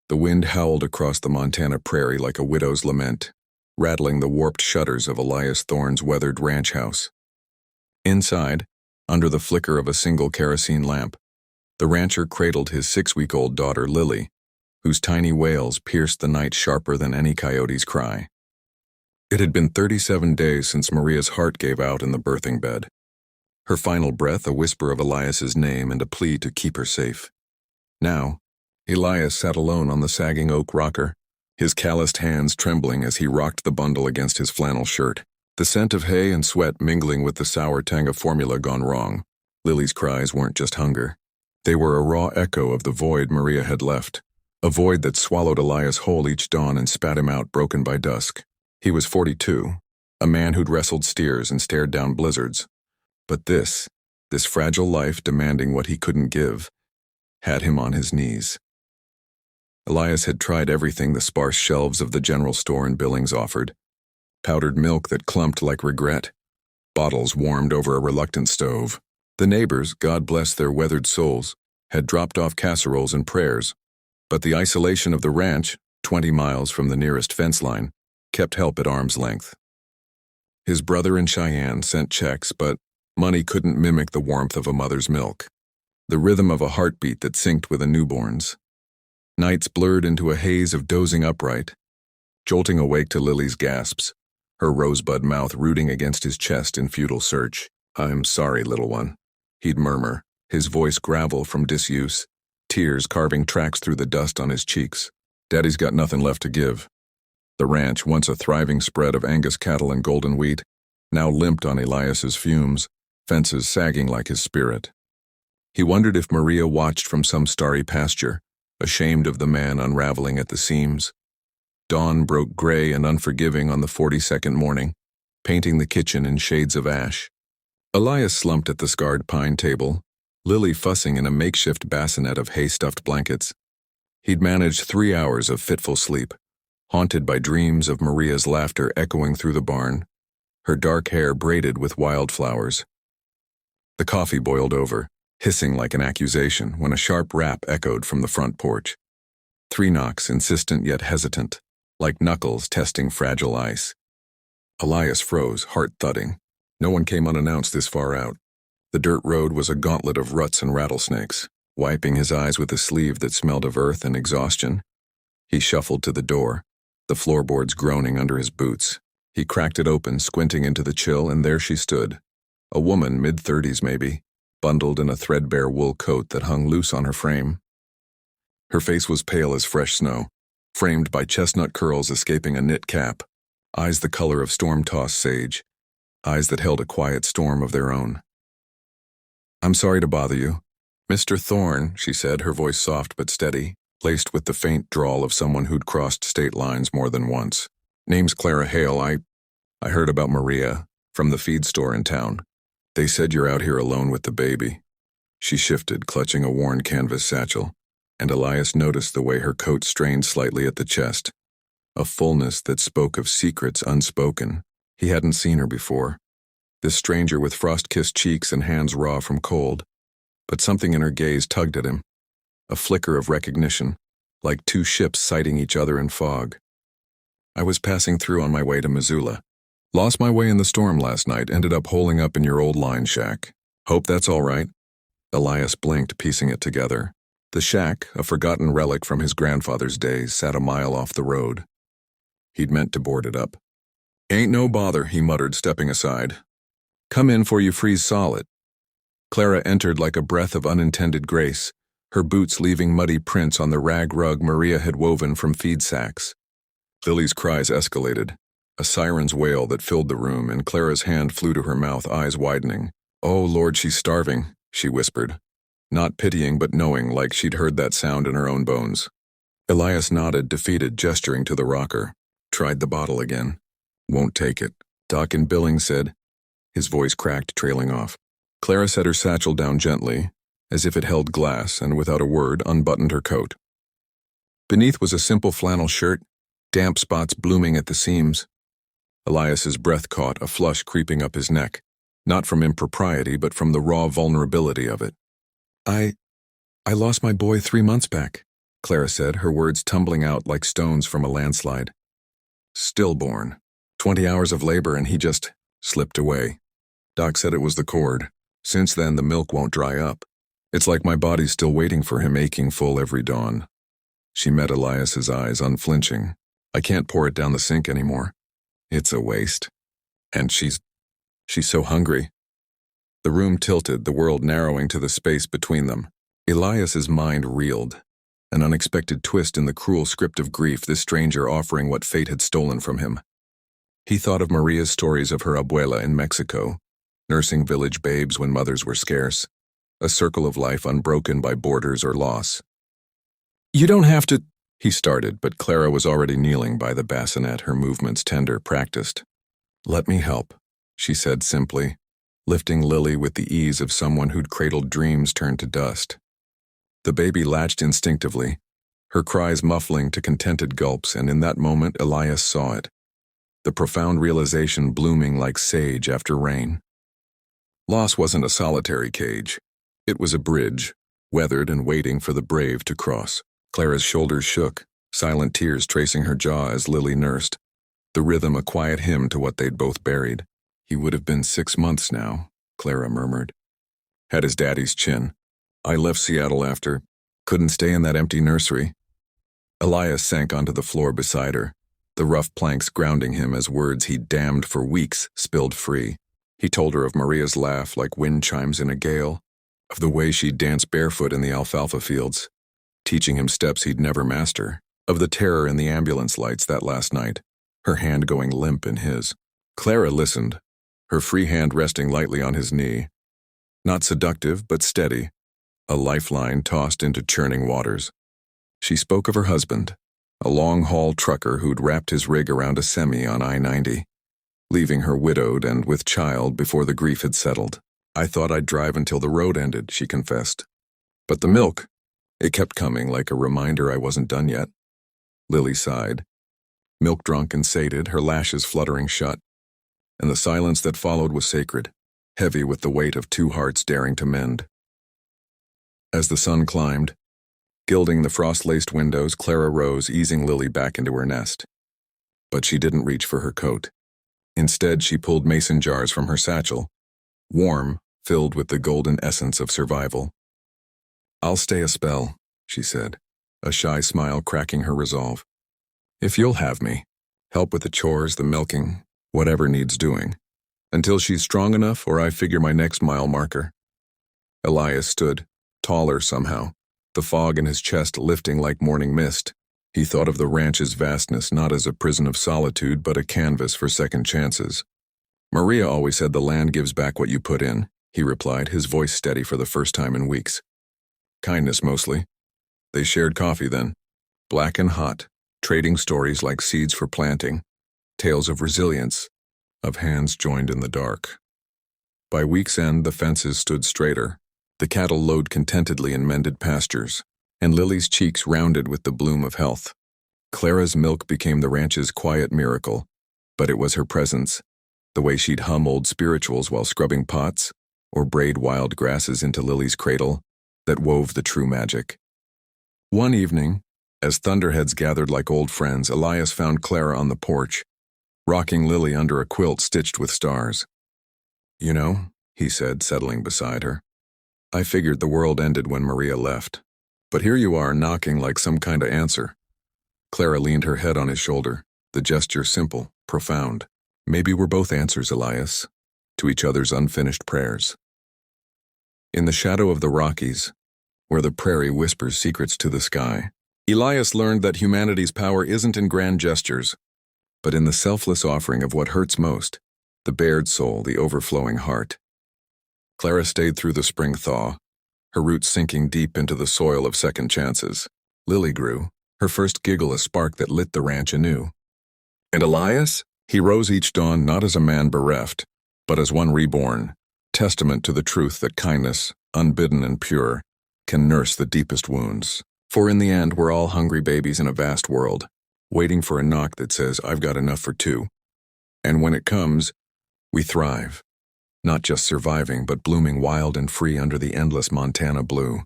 The wind howled across the Montana prairie like a widow's lament, rattling the warped shutters of Elias Thorne's weathered ranch house. Inside, under the flicker of a single kerosene lamp, the rancher cradled his 6-week-old daughter Lily, whose tiny wails pierced the night sharper than any coyote's cry. It had been 37 days since Maria's heart gave out in the birthing bed. Her final breath a whisper of Elias's name and a plea to keep her safe. Now, Elias sat alone on the sagging oak rocker, his calloused hands trembling as he rocked the bundle against his flannel shirt, the scent of hay and sweat mingling with the sour tang of formula gone wrong. Lily's cries weren't just hunger. They were a raw echo of the void Maria had left, a void that swallowed Elias whole each dawn and spat him out broken by dusk. He was 42, a man who'd wrestled steers and stared down blizzards. But this fragile life demanding what he couldn't give, had him on his knees. Elias had tried everything the sparse shelves of the general store in Billings offered. Powdered milk that clumped like regret, bottles warmed over a reluctant stove. The neighbors, God bless their weathered souls, had dropped off casseroles and prayers, but the isolation of the ranch, 20 miles from the nearest fence line, kept help at arm's length. His brother in Cheyenne sent checks, but money couldn't mimic the warmth of a mother's milk, the rhythm of a heartbeat that synced with a newborn's. Nights blurred into a haze of dozing upright, jolting awake to Lily's gasps, her rosebud mouth rooting against his chest in futile search. "I'm sorry, little one," he'd murmur, his voice gravel from disuse, tears carving tracks through the dust on his cheeks. Daddy's got nothing left to give. The ranch, once a thriving spread of Angus cattle and golden wheat, now limped on Elias's fumes, fences sagging like his spirit. He wondered if Maria watched from some starry pasture, ashamed of the man unraveling at the seams. Dawn broke gray and unforgiving on the 42nd morning, painting the kitchen in shades of ash. Elias slumped at the scarred pine table, Lily fussing in a makeshift bassinet of hay-stuffed blankets. He'd managed 3 hours of fitful sleep, haunted by dreams of Maria's laughter echoing through the barn, her dark hair braided with wildflowers. The coffee boiled over, hissing like an accusation when a sharp rap echoed from the front porch. 3 knocks, insistent yet hesitant, like knuckles testing fragile ice. Elias froze, heart thudding. No one came unannounced this far out. The dirt road was a gauntlet of ruts and rattlesnakes. Wiping his eyes with a sleeve that smelled of earth and exhaustion, he shuffled to the door, the floorboards groaning under his boots. He cracked it open, squinting into the chill, and there she stood, a woman mid-30s maybe, bundled in a threadbare wool coat that hung loose on her frame. Her face was pale as fresh snow, framed by chestnut curls escaping a knit cap, eyes the color of storm-tossed sage, eyes that held a quiet storm of their own. "I'm sorry to bother you, Mr. Thorne," she said, her voice soft but steady, laced with the faint drawl of someone who'd crossed state lines more than once. "Name's Clara Hale. I heard about Maria from the feed store in town. They said you're out here alone with the baby." She shifted, clutching a worn canvas satchel, and Elias noticed the way her coat strained slightly at the chest, a fullness that spoke of secrets unspoken. He hadn't seen her before, this stranger with frost-kissed cheeks and hands raw from cold, but something in her gaze tugged at him, a flicker of recognition, like 2 ships sighting each other in fog. "I was passing through on my way to Missoula. Lost my way in the storm last night, ended up holing up in your old line shack. Hope that's all right." Elias blinked, piecing it together. The shack, a forgotten relic from his grandfather's days, sat a mile off the road. He'd meant to board it up. "Ain't no bother," he muttered, stepping aside. "Come in 'fore you freeze solid." Clara entered like a breath of unintended grace, her boots leaving muddy prints on the rag rug Maria had woven from feed sacks. Lily's cries escalated, a siren's wail that filled the room, and Clara's hand flew to her mouth, eyes widening. "Oh, Lord, she's starving," she whispered, not pitying but knowing, like she'd heard that sound in her own bones. Elias nodded, defeated, gesturing to the rocker. Tried the bottle again. "Won't take it," Doc in Billings said, his voice cracked, trailing off. Clara set her satchel down gently, as if it held glass, and without a word unbuttoned her coat. Beneath was a simple flannel shirt, damp spots blooming at the seams. Elias's breath caught, a flush creeping up his neck, not from impropriety but from the raw vulnerability of it. I lost my boy 3 months back." Clara said, her words tumbling out like stones from a landslide. Stillborn. 20 hours of labor and he just slipped away. Doc said it was the cord. Since then, the milk won't dry up. It's like my body's still waiting for him, aching full every dawn. She met Elias's eyes, unflinching. I can't pour it down the sink anymore. It's a waste. And she's so hungry. The room tilted, the world narrowing to the space between them. Elias's mind reeled. An unexpected twist in the cruel script of grief, this stranger offering what fate had stolen from him. He thought of Maria's stories of her abuela in Mexico, nursing village babes when mothers were scarce, a circle of life unbroken by borders or loss. You don't have to, he started, but Clara was already kneeling by the bassinet, her movements tender, practiced. Let me help, she said simply, lifting Lily with the ease of someone who'd cradled dreams turned to dust. The baby latched instinctively, her cries muffling to contented gulps, and in that moment Elias saw it, the profound realization blooming like sage after rain. Loss wasn't a solitary cage. It was a bridge, weathered and waiting for the brave to cross. Clara's shoulders shook, silent tears tracing her jaw as Lily nursed, the rhythm a quiet hymn to what they'd both buried. He would have been 6 months now, Clara murmured. Had his daddy's chin. I left Seattle after. Couldn't stay in that empty nursery. Elias sank onto the floor beside her, the rough planks grounding him as words he'd damned for weeks spilled free. He told her of Maria's laugh like wind chimes in a gale, of the way she'd dance barefoot in the alfalfa fields, teaching him steps he'd never master, of the terror in the ambulance lights that last night, her hand going limp in his. Clara listened, her free hand resting lightly on his knee. Not seductive, but steady, a lifeline tossed into churning waters. She spoke of her husband, a long-haul trucker who'd wrapped his rig around a semi on I-90, leaving her widowed and with child before the grief had settled. I thought I'd drive until the road ended, she confessed. But the milk, it kept coming like a reminder I wasn't done yet. Lily sighed, milk-drunk and sated, her lashes fluttering shut. And the silence that followed was sacred, heavy with the weight of 2 hearts daring to mend. As the sun climbed, gilding the frost-laced windows, Clara rose, easing Lily back into her nest. But she didn't reach for her coat. Instead, she pulled mason jars from her satchel, warm, filled with the golden essence of survival. I'll stay a spell, she said, a shy smile cracking her resolve. If you'll have me, help with the chores, the milking, whatever needs doing, until she's strong enough or I figure my next mile marker. Elias stood, taller somehow, the fog in his chest lifting like morning mist. He thought of the ranch's vastness not as a prison of solitude but a canvas for second chances. Maria always said the land gives back what you put in, he replied, his voice steady for the first time in weeks. Kindness mostly. They shared coffee then, black and hot, trading stories like seeds for planting, tales of resilience, of hands joined in the dark. By week's end, the fences stood straighter, the cattle lowed contentedly in mended pastures, and Lily's cheeks rounded with the bloom of health. Clara's milk became the ranch's quiet miracle, but it was her presence, the way she'd hum old spirituals while scrubbing pots, or braid wild grasses into Lily's cradle, that wove the true magic. One evening, as thunderheads gathered like old friends, Elias found Clara on the porch, rocking Lily under a quilt stitched with stars. You know, he said, settling beside her, I figured the world ended when Maria left. But here you are knocking like some kind of answer. Clara leaned her head on his shoulder, the gesture simple, profound. Maybe we're both answers, Elias, to each other's unfinished prayers. In the shadow of the Rockies, where the prairie whispers secrets to the sky, Elias learned that humanity's power isn't in grand gestures, but in the selfless offering of what hurts most, the bared soul, the overflowing heart. Clara stayed through the spring thaw, her roots sinking deep into the soil of second chances. Lily grew, her first giggle a spark that lit the ranch anew. And Elias? He rose each dawn not as a man bereft, but as one reborn, testament to the truth that kindness, unbidden and pure, can nurse the deepest wounds. For in the end, we're all hungry babies in a vast world, waiting for a knock that says, I've got enough for 2. And when it comes, we thrive. Not just surviving, but blooming wild and free under the endless Montana blue.